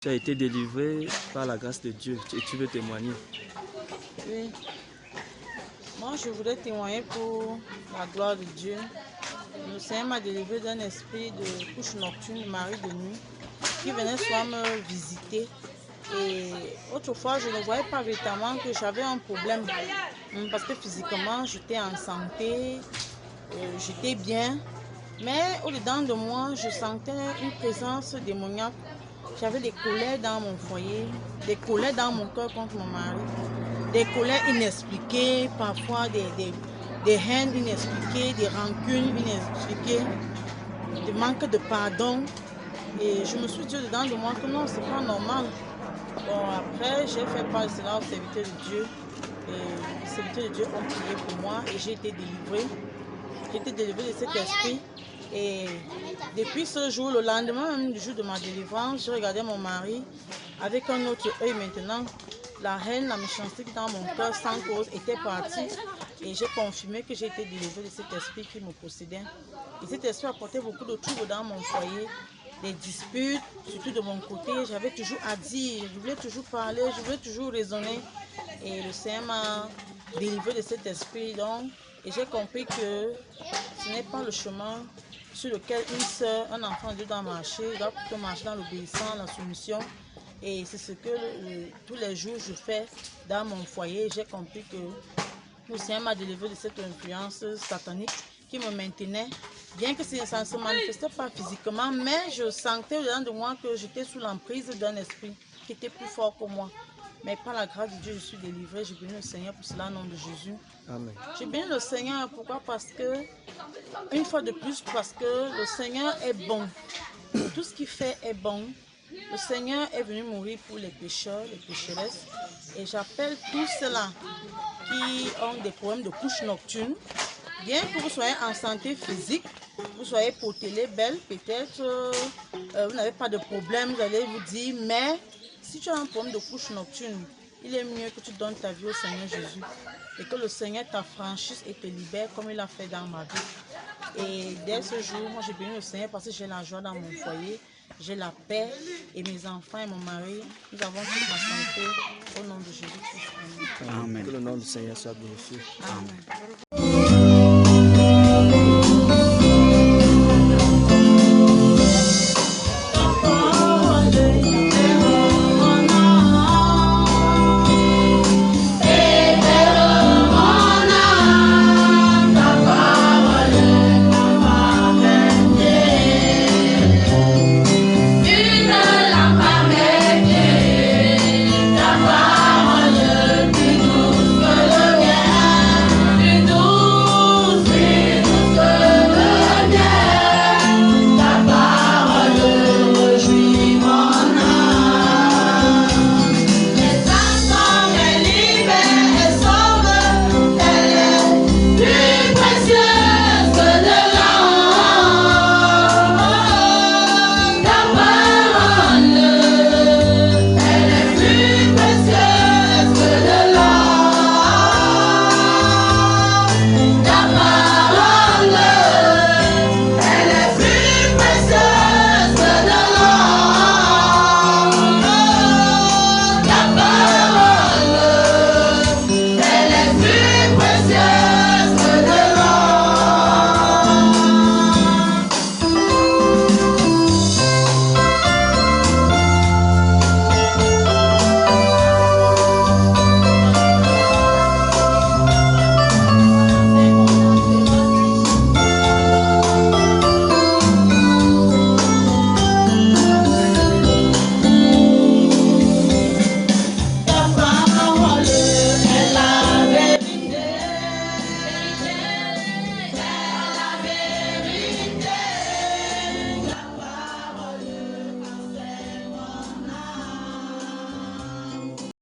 Tu as été délivré par la grâce de Dieu et tu veux témoigner. Oui. Moi, je voudrais témoigner pour la gloire de Dieu. Le Seigneur m'a délivré d'un esprit de couche nocturne, de mari de nuit, qui venait soit me visiter. Et autrefois, je ne voyais pas véritablement que j'avais un problème. Parce que physiquement, j'étais en santé, j'étais bien. Mais au-dedans de moi, je sentais une présence démoniaque. J'avais des colères dans mon foyer, des colères dans mon cœur contre mon mari, des colères inexpliquées, parfois des haines inexpliquées, des rancunes inexpliquées, des manques de pardon. Et je me suis dit dedans de moi que non, c'est pas normal. Bon, après, j'ai fait part de cela aux serviteurs de Dieu. Et les serviteurs de Dieu ont prié pour moi et j'ai été délivrée. J'ai été délivrée de cet esprit. Et depuis ce jour, le lendemain même du jour de ma délivrance, je regardais mon mari avec un autre œil maintenant. La haine, la méchanceté dans mon cœur sans cause était partie. Et j'ai confirmé que j'ai été délivrée de cet esprit qui me possédait. Et cet esprit apportait beaucoup de troubles dans mon foyer. Des disputes, surtout de mon côté. J'avais toujours à dire, je voulais toujours parler, je voulais toujours raisonner. Et le Seigneur m'a délivré de cet esprit. Donc, et j'ai compris que ce n'est pas le chemin sur lequel une soeur, un enfant de Dieu doit marcher. Il doit plutôt marcher dans l'obéissance, la soumission. Et c'est ce que tous les jours je fais dans mon foyer. J'ai compris que le Seigneur m'a délivré de cette influence satanique qui me maintenait. Bien que ça ne se manifestait pas physiquement, mais je sentais au-dedans de moi que j'étais sous l'emprise d'un esprit qui était plus fort que moi. Mais par la grâce de Dieu, je suis délivrée. Je bénis le Seigneur pour cela, au nom de Jésus. Amen. Je bénis le Seigneur. Pourquoi? Parce que, une fois de plus, parce que le Seigneur est bon. Tout ce qu'il fait est bon. Le Seigneur est venu mourir pour les pécheurs, les pécheresses. Et j'appelle tous ceux-là qui ont des problèmes de couche nocturne. Bien que vous soyez en santé physique, vous soyez potelé, belle, peut-être, vous n'avez pas de problème, vous allez vous dire, mais si tu as un problème de couche nocturne, il est mieux que tu donnes ta vie au Seigneur Jésus et que le Seigneur t'affranchisse et te libère comme il a fait dans ma vie. Et dès ce jour, moi j'ai béni le Seigneur parce que j'ai la joie dans mon foyer, j'ai la paix et mes enfants et mon mari, nous avons toute ma santé au nom de Jésus-Christ. Amen. Que le nom du Seigneur soit glorifié. Amen.